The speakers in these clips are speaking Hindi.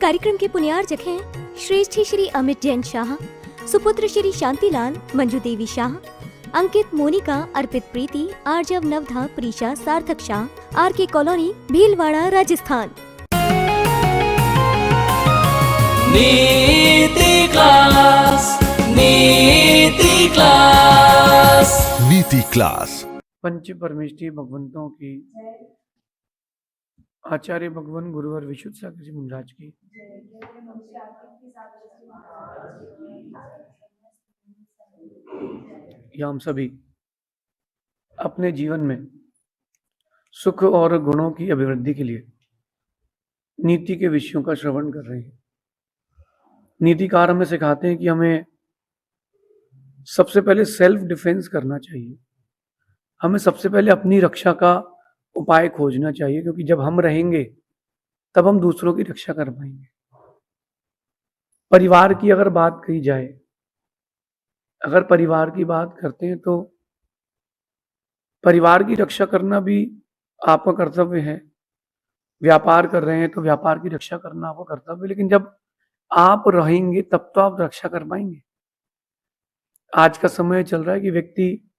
कार्यक्रम के पुण्यार्चक हैं श्रेष्ठी श्री अमित जैन शाह, सुपुत्र श्री शांतिलाल, मंजू देवी शाह, अंकित, मोनिका, अर्पित, प्रीति, आर्जव, नवधा, प्रीशा, सार्थक शाह, RK कॉलोनी, भीलवाड़ा, राजस्थान। नीति क्लास, नीति क्लास, नीति क्लास। पंच परमेष्ठी भगवंतों की, आचार्य भगवान गुरुवर विशुद्ध सागर जी महाराज की, या हम सभी अपने जीवन में सुख और गुणों की अभिवृद्धि के लिए नीति के विषयों का श्रवण कर रहे हैं। नीतिकार हमें सिखाते हैं कि हमें सबसे पहले सेल्फ डिफेंस करना चाहिए। हमें सबसे पहले अपनी रक्षा का उपाय खोजना चाहिए, क्योंकि जब हम रहेंगे तब हम दूसरों की रक्षा कर पाएंगे। परिवार की अगर बात कही जाए, अगर परिवार की बात करते हैं तो परिवार की रक्षा करना भी आपका कर्तव्य है। व्यापार कर रहे हैं तो व्यापार की रक्षा करना आपका कर्तव्य है, लेकिन जब आप रहेंगे तब तो आप रक्षा कर पाएंगे। आज का समय चल रहा है कि व्यक्ति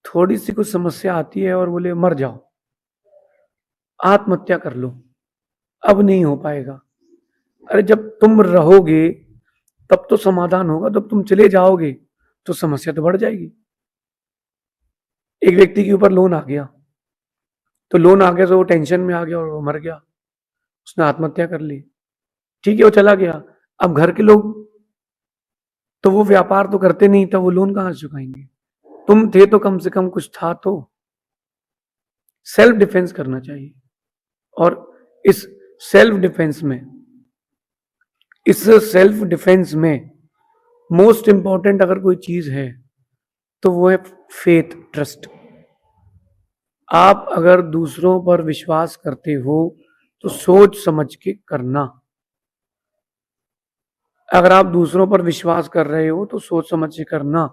थोड़ी सी कुछ समस्या आती है और बोले मर जाओ, आत्महत्या कर लो, अब नहीं हो पाएगा। अरे जब तुम रहोगे तब तो समाधान होगा, जब तुम चले जाओगे तो समस्या तो बढ़ जाएगी। एक व्यक्ति के ऊपर लोन आ गया, तो लोन आ गया तो वो टेंशन में आ गया और वो मर गया, उसने आत्महत्या कर ली। ठीक है, वो चला गया। अब घर के लोग तो वो व्यापार तो करते नहीं, तो वो लोन कहां से चुकाएंगे? तुम थे तो कम से कम कुछ था। तो सेल्फ डिफेंस करना चाहिए। और इस सेल्फ डिफेंस में मोस्ट इंपॉर्टेंट अगर कोई चीज है तो वो है फेथ, ट्रस्ट। आप अगर दूसरों पर विश्वास करते हो तो सोच समझ के करना। अगर आप दूसरों पर विश्वास कर रहे हो तो सोच समझ के करना,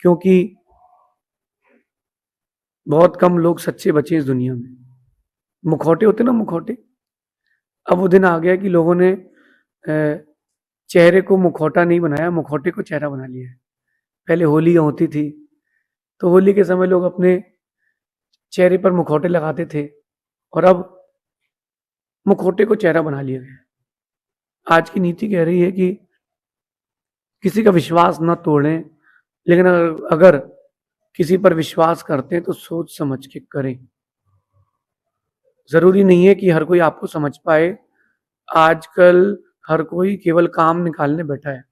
क्योंकि बहुत कम लोग सच्चे बचे इस दुनिया में। मुखौटे होते ना, मुखौटे। अब वो दिन आ गया कि लोगों ने चेहरे को मुखौटा नहीं बनाया, मुखौटे को चेहरा बना लिया है। पहले होली होती थी तो होली के समय लोग अपने चेहरे पर मुखौटे लगाते थे, और अब मुखौटे को चेहरा बना लिया गया। आज की नीति कह रही है कि किसी का विश्वास न तोड़ें, लेकिन अगर किसी पर विश्वास करते हैं तो सोच समझ के करें। जरूरी नहीं है कि हर कोई आपको समझ पाए। आजकल हर कोई केवल काम निकालने बैठा है,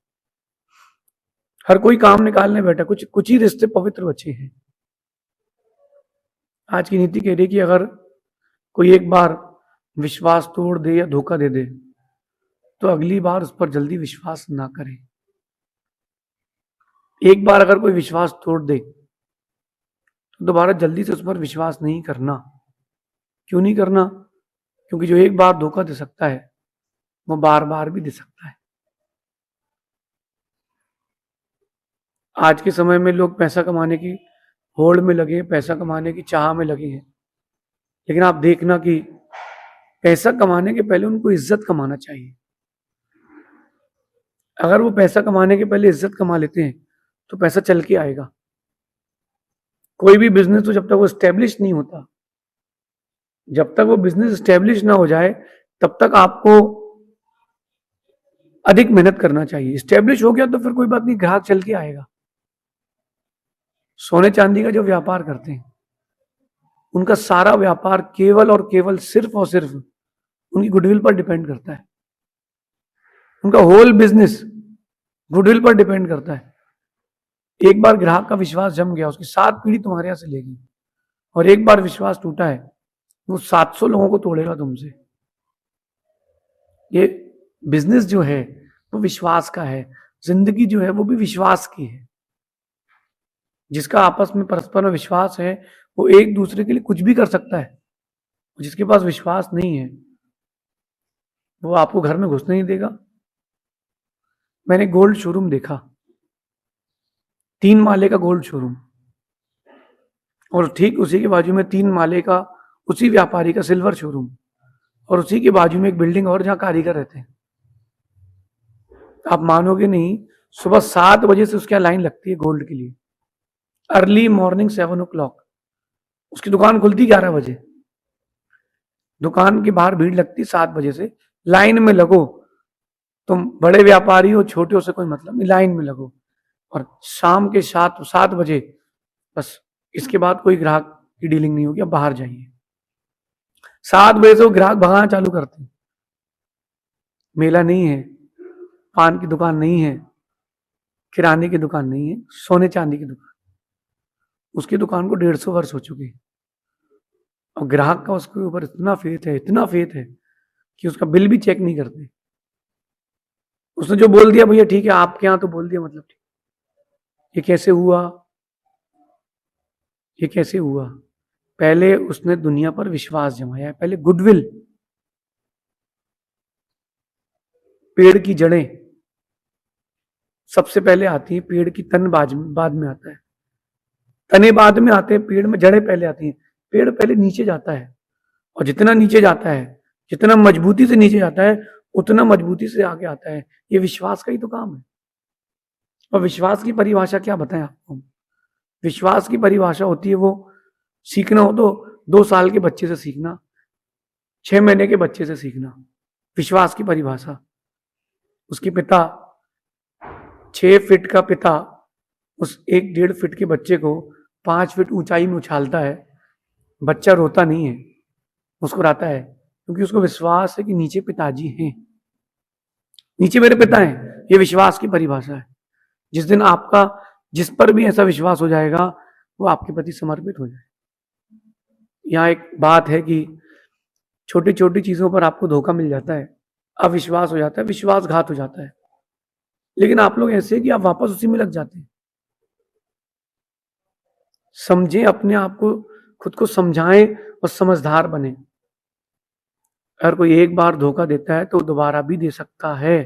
हर कोई काम निकालने बैठा। कुछ ही रिश्ते पवित्र बचे हैं। आज की नीति कह रही है कि अगर कोई एक बार विश्वास तोड़ दे या धोखा दे दे तो अगली बार उस पर जल्दी विश्वास ना करें। एक बार अगर कोई विश्वास तोड़ दे तो दोबारा जल्दी से उस पर विश्वास नहीं करना। क्यों नहीं करना? क्योंकि जो एक बार धोखा दे सकता है वो बार बार भी दे सकता है। आज के समय में लोग पैसा कमाने की होड़ में लगे, पैसा कमाने की चाह में लगे हैं, लेकिन आप देखना कि पैसा कमाने के पहले उनको इज्जत कमाना चाहिए। अगर वो पैसा कमाने के पहले इज्जत कमा लेते हैं तो पैसा चल के आएगा। कोई भी बिजनेस तो जब तक वो स्टेब्लिश नहीं होता, जब तक वो बिजनेस स्टेब्लिश ना हो जाए तब तक आपको अधिक मेहनत करना चाहिए। स्टेब्लिश हो गया तो फिर कोई बात नहीं, ग्राहक चल के आएगा। सोने चांदी का जो व्यापार करते हैं उनका सारा व्यापार केवल और केवल सिर्फ और सिर्फ उनकी गुडविल पर डिपेंड करता है। उनका होल बिजनेस गुडविल पर डिपेंड करता है। एक बार ग्राहक का विश्वास जम गया, उसकी 7 पीढ़ी तुम्हारे यहां से लेगी। और एक बार विश्वास टूटा है, वो 700 लोगों को तोड़ेगा तुमसे। ये बिजनेस जो है वो विश्वास का है, जिंदगी जो है वो भी विश्वास की है। जिसका आपस में परस्पर में विश्वास है वो एक दूसरे के लिए कुछ भी कर सकता है। जिसके पास विश्वास नहीं है वो आपको घर में घुसने नहीं देगा। मैंने गोल्ड शोरूम देखा, 3 माले का गोल्ड शोरूम, और ठीक उसी के बाजू में 3 माले का उसी व्यापारी का सिल्वर शोरूम, और उसी के बाजू में एक बिल्डिंग और जहां कारीगर रहते हैं। आप मानोगे नहीं, सुबह 7 बजे से उसके यहाँ लाइन लगती है गोल्ड के लिए। अर्ली मॉर्निंग 7 o'clock उसकी दुकान खुलती 11 बजे। दुकान के बाहर भीड़ लगती 7 बजे से। लाइन में लगो, तुम बड़े व्यापारी हो छोटे हो से कोई मतलब नहीं, लाइन में लगो। और शाम के 7 बजे बस, इसके बाद कोई ग्राहक की डीलिंग नहीं होगी, अब बाहर जाइए। 7 बजे से वो ग्राहक भगाना चालू करते हैं। मेला नहीं है, पान की दुकान नहीं है, किराने की दुकान नहीं है, सोने चांदी की दुकान। उसकी दुकान को 150 वर्ष हो चुके हैं और ग्राहक का उसके ऊपर इतना फेथ है कि उसका बिल भी चेक नहीं करते। उसने जो बोल दिया, भैया ठीक है आपके यहाँ तो बोल दिया, मतलब ठीक। ये कैसे हुआ? ये कैसे हुआ? पहले उसने दुनिया पर विश्वास जमाया है, पहले गुडविल। पेड़ की जड़ें सबसे पहले आती है, पेड़ की तन बाद में आता है, तने बाद में आते हैं, पेड़ में जड़ें पहले आती हैं। पेड़ पहले नीचे जाता है और जितना नीचे जाता है, जितना मजबूती से नीचे जाता है, उतना मजबूती से आगे आता है। ये विश्वास का ही तो काम है। और विश्वास की परिभाषा क्या बताएं आपको? विश्वास की परिभाषा होती है, वो सीखना हो तो 2 साल के बच्चे से सीखना, 6 महीने के बच्चे से सीखना। विश्वास की परिभाषा, उसके पिता 6 फीट का पिता उस 1-1.5 फीट के बच्चे को 5 फीट ऊंचाई में उछालता है। बच्चा रोता नहीं है, मुस्कुराता है, क्योंकि उसको विश्वास है कि नीचे पिताजी हैं, नीचे मेरे पिता हैं। ये विश्वास की परिभाषा है। जिस दिन आपका जिस पर भी ऐसा विश्वास हो जाएगा, वो आपके प्रति समर्पित हो जाए। यहाँ एक बात है कि छोटी छोटी चीजों पर आपको धोखा मिल जाता है, अविश्वास हो जाता है, विश्वासघात हो जाता है, लेकिन आप लोग ऐसे कि आप वापस उसी में लग जाते हैं। समझें अपने आप को, खुद को समझाएं और समझदार बने। अगर कोई एक बार धोखा देता है तो दोबारा भी दे सकता है।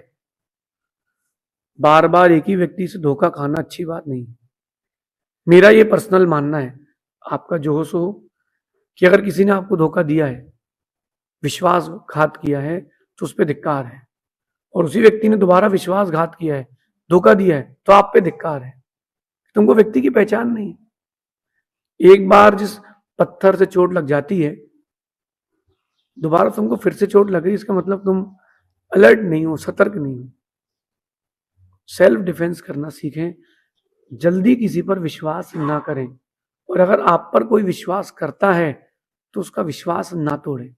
बार बार एक ही व्यक्ति से धोखा खाना अच्छी बात नहीं। मेरा ये पर्सनल मानना है, आपका जो हो सो, कि अगर किसी ने आपको धोखा दिया है, विश्वासघात किया है, तो उस पर धिक्कार है। और उसी व्यक्ति ने दोबारा विश्वासघात किया है, धोखा दिया है, तो आप पे धिक्कार है। तुमको व्यक्ति की पहचान नहीं। एक बार जिस पत्थर से चोट लग जाती है, दोबारा तुमको फिर से चोट लग रही, इसका मतलब तुम अलर्ट नहीं हो, सतर्क नहीं हो। सेल्फ डिफेंस करना सीखें। जल्दी किसी पर विश्वास ना करें, और अगर आप पर कोई विश्वास करता है तो उसका विश्वास ना तोड़ें।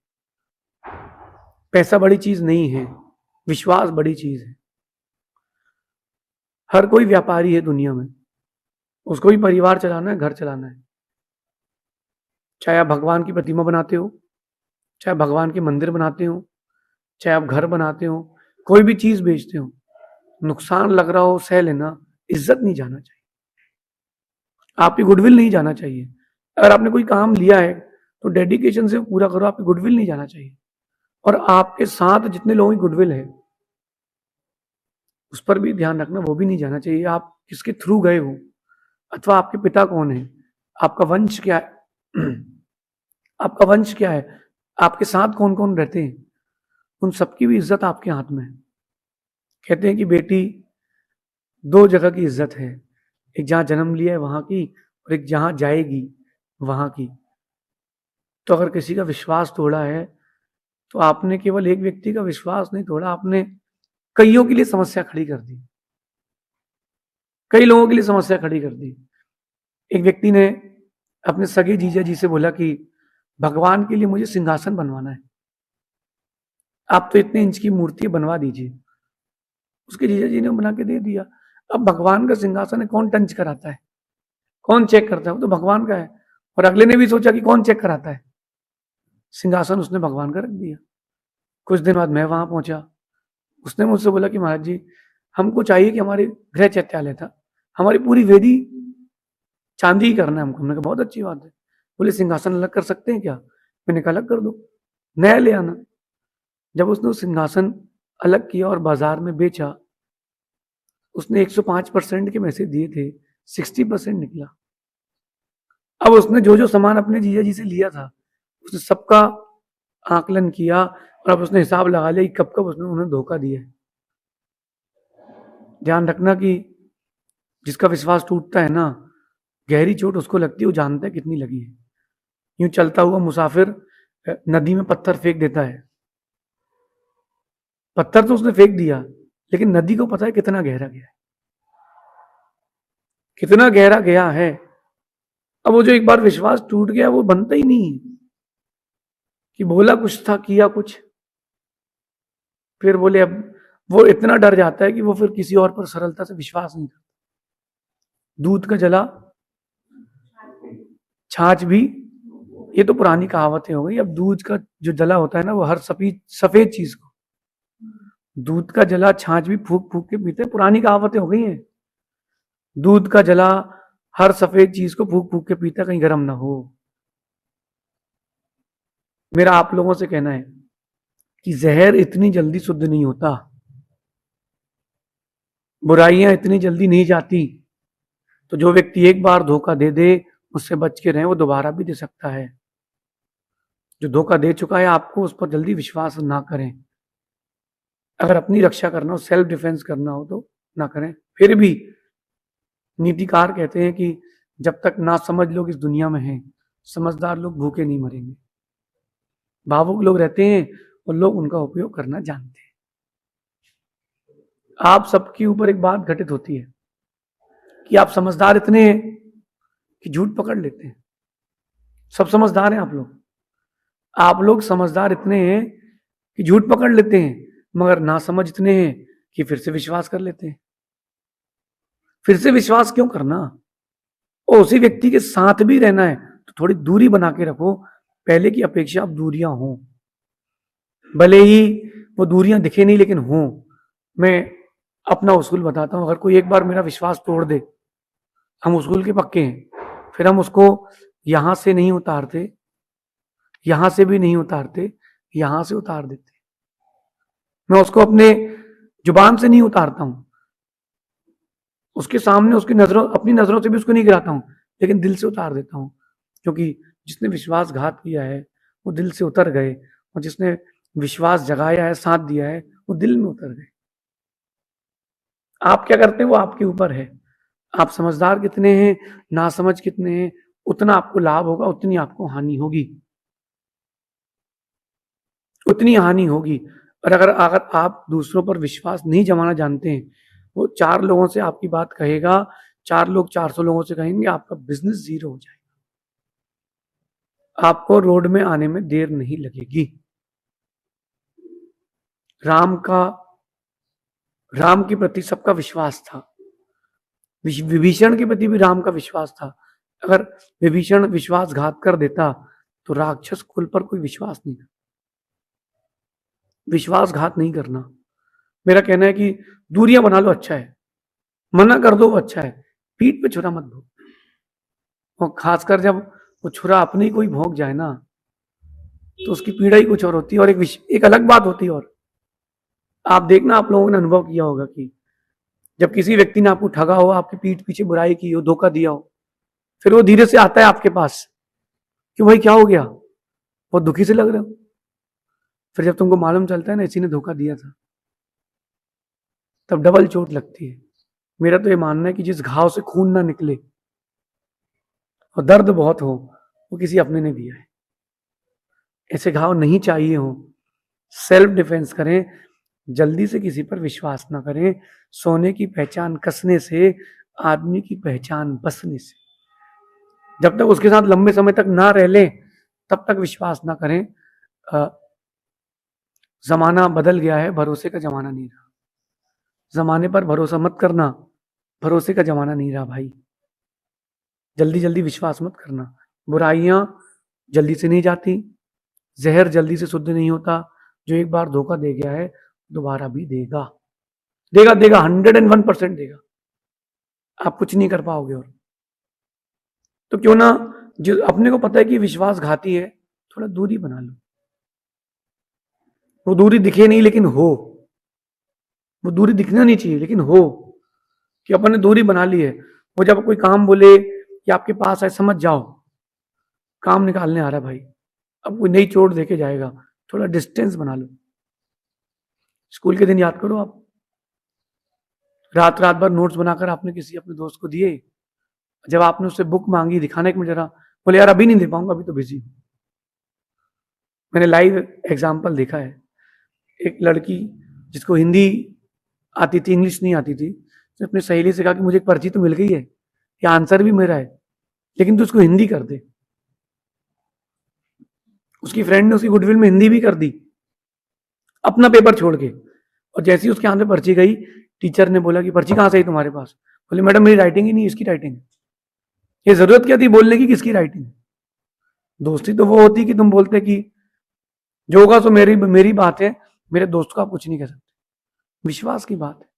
पैसा बड़ी चीज नहीं है, विश्वास बड़ी चीज है। हर कोई व्यापारी है दुनिया में, उसको भी परिवार चलाना है, घर चलाना है। चाहे आप भगवान की प्रतिमा बनाते हो, चाहे भगवान के मंदिर बनाते हो, चाहे आप घर बनाते हो, कोई भी चीज बेचते हो, नुकसान लग रहा हो सह लेना। इज्जत नहीं जाना चाहिए, आपकी गुडविल नहीं जाना चाहिए। अगर आपने कोई काम लिया है तो डेडिकेशन से पूरा करो, आपकी गुडविल नहीं जाना चाहिए। और आपके साथ जितने लोगों की गुडविल है उस पर भी ध्यान रखना, वो भी नहीं जाना चाहिए। आप किसके थ्रू गए हो, अथवा आपके पिता कौन है, आपका वंश क्या है, आपका वंश क्या है, आपके साथ कौन कौन रहते हैं, उन सबकी भी इज्जत आपके हाथ में है। कहते हैं कि बेटी 2 जगह की इज्जत है, एक जहां जन्म लिया है वहां की, और एक जहां जाएगी वहां की। तो अगर किसी का विश्वास तोड़ा है तो आपने केवल एक व्यक्ति का विश्वास नहीं तोड़ा, आपने कईयों के लिए समस्या खड़ी कर दी, कई लोगों के लिए समस्या खड़ी कर दी। एक व्यक्ति ने अपने सगे जीजा जी से बोला कि भगवान के लिए मुझे सिंहासन बनवाना है, आप तो इतने इंच की मूर्ति बनवा दीजिए। उसके जीजा जी ने बना के दे दिया। अब भगवान का सिंहासन है, कौन टंच कराता है, कौन चेक करता है? वो तो भगवान का है। और अगले ने भी सोचा कि कौन चेक कराता है, सिंहासन उसने भगवान का रख दिया। कुछ दिन बाद मैं वहां पहुंचा, उसने मुझसे बोला कि महाराज जी, हमको चाहिए कि हमारे गृह चैत्यालय था, हमारी पूरी वेदी चांदी ही करना है हमको। हमने कहा बहुत अच्छी बात है। बोले सिंहासन अलग कर सकते हैं क्या? मैंने कहा अलग कर दो, नया ले आना। जब उसने उस सिंहासन अलग किया और बाजार में बेचा, उसने 105% के मैसेज दिए थे, 60% निकला। अब उसने जो जो सामान अपने जीजा जी से लिया था, उसने सबका आकलन किया और अब उसने हिसाब लगा लिया कि कब कब उसने उन्हें धोखा दिया है। ध्यान रखना कि जिसका विश्वास टूटता है ना, गहरी चोट उसको लगती है, वो जानता है कितनी लगी है। यूं चलता हुआ मुसाफिर नदी में पत्थर फेंक देता है, पत्थर तो उसने फेंक दिया, लेकिन नदी को पता है कितना गहरा गया है, कितना गहरा गया है। अब वो जो एक बार विश्वास टूट गया वो बनता ही नहीं है, कि बोला कुछ था किया कुछ, फिर बोले अब वो इतना डर जाता है कि वो फिर किसी और पर सरलता से विश्वास नहीं करता। दूध का जला छाछ भी, ये तो पुरानी कहावतें हो गई। अब दूध का जो जला होता है ना, वो हर सफेद चीज को, दूध का जला छाछ भी फूक फूक के पीते हैं, पुरानी कहावतें हो गई हैं। दूध का जला हर सफेद चीज को फूक फूक के पीता, कहीं गर्म ना हो। मेरा आप लोगों से कहना है कि जहर इतनी जल्दी शुद्ध नहीं होता, बुराइयां इतनी जल्दी नहीं जाती। तो जो व्यक्ति एक बार धोखा दे दे, उससे बच के रहे, वो दोबारा भी दे सकता है। जो धोखा दे चुका है आपको, उस पर जल्दी विश्वास ना करें। अगर अपनी रक्षा करना हो, सेल्फ डिफेंस करना हो तो ना करें। फिर भी नीतिकार कहते हैं कि जब तक ना समझ लोग इस दुनिया में हैं, समझदार लोग भूखे नहीं मरेंगे। भावुक लोग रहते हैं और लोग उनका उपयोग करना जानते हैं। आप सबके ऊपर एक बात घटित होती है कि आप समझदार इतने हैं कि झूठ पकड़ लेते हैं। सब समझदार हैं आप लोग समझदार इतने हैं कि झूठ पकड़ लेते हैं, मगर ना समझ इतने हैं कि फिर से विश्वास कर लेते हैं। फिर से विश्वास क्यों करना? और उसी व्यक्ति के साथ भी रहना है तो थोड़ी दूरी बना के रखो। पहले की अपेक्षा अब दूरियां हों, भले ही वो दूरियां दिखे नहीं, लेकिन हों। मैं अपना उसूल बताता हूं, अगर कोई एक बार मेरा विश्वास तोड़ दे, हम उसूल के पक्के हैं, फिर हम उसको यहां से नहीं उतारते, यहां से भी नहीं उतारते, यहां से उतार देते। मैं उसको अपने जुबान से नहीं उतारता हूं, उसके सामने उसकी नजरों, अपनी नजरों से भी उसको नहीं गिराता हूं, लेकिन दिल से उतार देता हूं। क्योंकि जिसने विश्वासघात किया है वो दिल से उतर गए, और जिसने विश्वास जगाया है, साथ दिया है, वो दिल में उतर गए। आप क्या करते हैं वो आपके ऊपर है। आप समझदार कितने हैं, नासमझ कितने हैं, उतना आपको लाभ होगा, उतनी आपको हानि होगी, उतनी हानि होगी। और अगर आप दूसरों पर विश्वास नहीं जमाना जानते हैं, वो 4 लोगों से आपकी बात कहेगा, 4 लोग 400 लोगों से कहेंगे, आपका बिजनेस जीरो हो जाएगा। आपको रोड में आने में देर नहीं लगेगी। राम के प्रति सबका विश्वास था, विभीषण के प्रति भी राम का विश्वास था। अगर विभीषण विश्वासघात कर देता तो राक्षस कुल पर कोई विश्वास नहीं था। विश्वासघात नहीं करना। मेरा कहना है कि दूरियां बना लो, अच्छा है, मना कर दो वो अच्छा है, पीठ पे छुरा मत भोग। और खासकर जब वो छुरा अपने ही कोई भोग जाए ना, तो उसकी पीड़ा ही कुछ और होती है, और एक अलग बात होती है। और आप देखना, आप लोगों ने अनुभव किया होगा कि जब किसी व्यक्ति ने आपको ठगा हो, आपकी पीठ पीछे बुराई की हो, धोखा दिया हो, फिर वो धीरे से आता है आपके पास कि भाई क्या हो गया, बहुत दुखी से लग रहे हो। फिर जब तुमको मालूम चलता है ना इसी ने धोखा दिया था, तब डबल चोट लगती है। मेरा तो ये मानना है कि जिस घाव से खून ना निकले और दर्द बहुत हो, वो किसी अपने ने दिया है। ऐसे घाव नहीं चाहिए हो। सेल्फ डिफेंस करें, जल्दी से किसी पर विश्वास ना करें। सोने की पहचान कसने से, आदमी की पहचान बसने से। जब तक उसके साथ लंबे समय तक ना रह लें, तब तक विश्वास ना करें। जमाना बदल गया है, भरोसे का जमाना नहीं रहा। जमाने पर भरोसा मत करना, भरोसे का जमाना नहीं रहा भाई। जल्दी जल्दी विश्वास मत करना। बुराइयां जल्दी से नहीं जाती, जहर जल्दी से शुद्ध नहीं होता। जो एक बार धोखा दे गया है, दोबारा भी देगा, देगा देगा, 101% देगा। आप कुछ नहीं कर पाओगे। और तो क्यों ना, जो अपने को पता है कि विश्वासघाती है, थोड़ा दूरी बना लो। वो दूरी दिखे नहीं, लेकिन हो। वो दूरी दिखना नहीं चाहिए, लेकिन हो कि अपन ने दूरी बना ली है। वो जब कोई काम बोले कि आपके पास आए, समझ जाओ काम निकालने आ रहा है भाई, अब कोई नई चोट देके जाएगा, थोड़ा डिस्टेंस बना लो। स्कूल के दिन याद करो आप, रात रात भर नोट्स बनाकर आपने किसी अपने दोस्त को दिए, जब आपने उससे बुक मांगी दिखाने के में जरा, बोले यार अभी नहीं दे पाऊंगा, अभी तो बिजी हूं। मैंने लाइव एग्जाम्पल देखा है, एक लड़की जिसको हिंदी आती थी, इंग्लिश नहीं आती थी, उसने अपनी सहेली से कहा कि मुझे एक पर्ची तो मिल गई है, ये आंसर भी मेरा है, लेकिन तू उसको हिंदी कर दे। उसकी फ्रेंड ने उसकी गुडविल में हिंदी भी कर दी, अपना पेपर छोड़ के। और जैसे ही उसके हाथ में पर्ची गई, टीचर ने बोला कि पर्ची कहाँ से आई तुम्हारे पास? बोले मैडम मेरी राइटिंग ही नहीं, इसकी राइटिंग है। ये जरूरत क्या थी बोलने की किसकी राइटिंग है? दोस्ती तो वो होती कि तुम बोलते कि जो होगा सो मेरी बात है, मेरे दोस्त को आप कुछ नहीं कह सकते। विश्वास की बात है।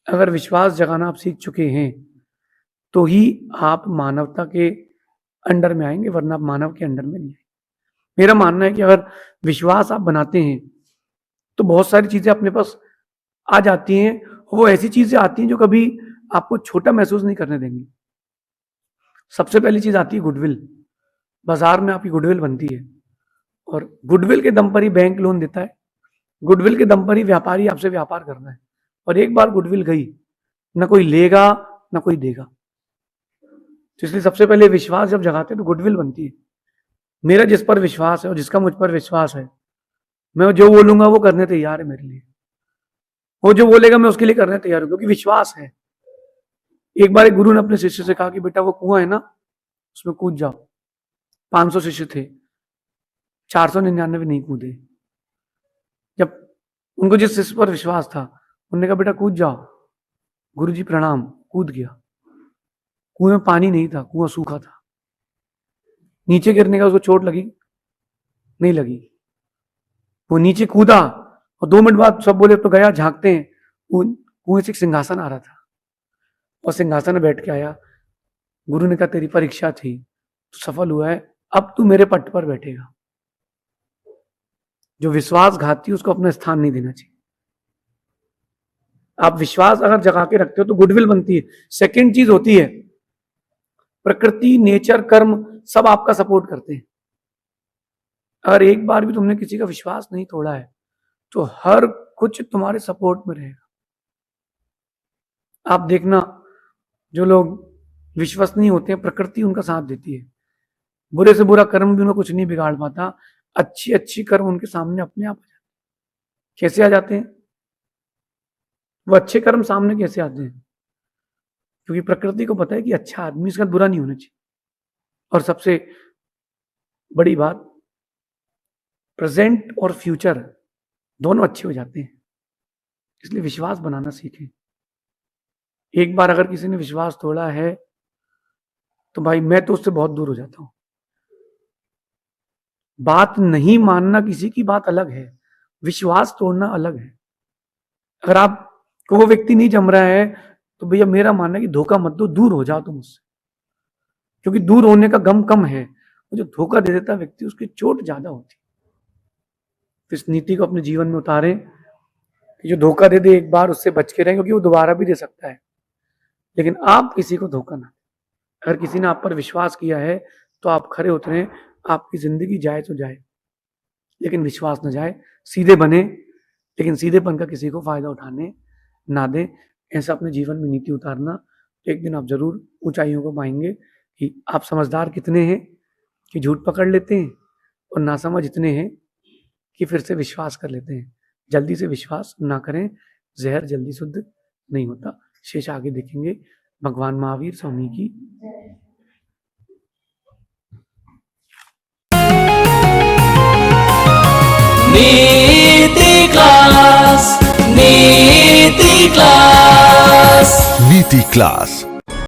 अगर विश्वास जगाना आप सीख चुके हैं तो ही आप मानवता के अंडर में आएंगे, वरना आप मानव के अंडर में नहीं आएंगे। मेरा मानना है कि अगर विश्वास आप बनाते हैं तो बहुत सारी चीजें अपने पास आ जाती हैं, वो ऐसी चीजें आती हैं जो कभी आपको छोटा महसूस नहीं करने देंगी। सबसे पहली चीज आती है गुडविल। बाजार में आपकी गुडविल बनती है, और गुडविल के दम पर ही बैंक लोन देता है, गुडविल के दम पर ही व्यापारी आपसे व्यापार करना है। और एक बार गुडविल गई, ना कोई लेगा ना कोई देगा। तो इसलिए सबसे पहले विश्वास जब जगाते हैं तो गुडविल बनती है। मेरा जिस पर विश्वास है और जिसका मुझ पर विश्वास है, मैं जो बोलूंगा वो करने तैयार है मेरे लिए। वो जो बोलेगा मैं उसके लिए करने तैयार हूं, क्योंकि विश्वास है। एक बार एक गुरु ने अपने शिष्य से कहा कि बेटा वो कुआं है ना, उसमें कूद जाओ। 500 शिष्य थे, 499 नहीं कूदे। जब उनको जिस शिष्य पर विश्वास था, उन्होंने कहा बेटा कूद जाओ। गुरुजी प्रणाम, कूद गया। कुएं में पानी नहीं था, कुआं सूखा था। नीचे गिरने का उसको चोट लगी? नहीं लगी। वो नीचे कूदा और 2 मिनट बाद सब बोले तो गया, झांकते हैं, कुएं से एक सिंहासन आ रहा था और सिंहासन में बैठ के आया। गुरु ने कहा तेरी परीक्षा थी, तो सफल हुआ है, अब तू मेरे पट्ट पर बैठेगा। जो विश्वासघाती उसको अपना स्थान नहीं देना चाहिए। आप विश्वास अगर जगा के रखते हो तो गुडविल बनती है। सेकंड चीज होती है प्रकृति, नेचर, कर्म सब आपका सपोर्ट करते हैं। अगर एक बार भी तुमने किसी का विश्वास नहीं तोड़ा है तो हर कुछ तुम्हारे सपोर्ट में रहेगा। आप देखना, जो लोग विश्वसनीय होते हैं प्रकृति उनका साथ देती है। बुरे से बुरा कर्म भी उनको कुछ नहीं बिगाड़ पाता, अच्छी अच्छी कर्म उनके सामने अपने आप आ जाते हैं। कैसे आ जाते हैं वो अच्छे कर्म सामने? कैसे आते हैं? क्योंकि प्रकृति को पता है कि अच्छा आदमी इसका बुरा नहीं होना चाहिए। और सबसे बड़ी बात, प्रेजेंट और फ्यूचर दोनों अच्छे हो जाते हैं। इसलिए विश्वास बनाना सीखें। एक बार अगर किसी ने विश्वास तोड़ा है तो भाई मैं तो उससे बहुत दूर हो जाता हूं। बात नहीं मानना किसी की बात अलग है, विश्वास तोड़ना अलग है। अगर आपको वो व्यक्ति नहीं जम रहा है तो भैया मेरा मानना है कि धोखा मत दो, दूर हो जाओ तुम उससे। क्योंकि दूर होने का गम कम है, जो धोखा दे देता व्यक्ति उसकी चोट ज्यादा होती। तो इस नीति को अपने जीवन में उतारें कि जो धोखा दे दे एक बार उससे बच के रहें, क्योंकि वो दोबारा भी दे सकता है, लेकिन आप किसी को धोखा ना। अगर किसी ने आप पर विश्वास किया है तो आप खरे उतरें, आपकी जिंदगी जाए तो जाए लेकिन विश्वास न जाए। सीधे बने लेकिन सीधेपन का किसी को फायदा उठाने ना दें। ऐसा अपने जीवन में नीति उतारना, एक दिन आप जरूर ऊंचाइयों को पाएंगे कि आप समझदार कितने हैं कि झूठ पकड़ लेते हैं, और नासमझ इतने हैं कि फिर से विश्वास कर लेते हैं। जल्दी से विश्वास ना करें, जहर जल्दी शुद्ध नहीं होता। शेष आगे देखेंगे। भगवान महावीर स्वामी की नीति क्लास, नीति क्लास, नीति क्लास।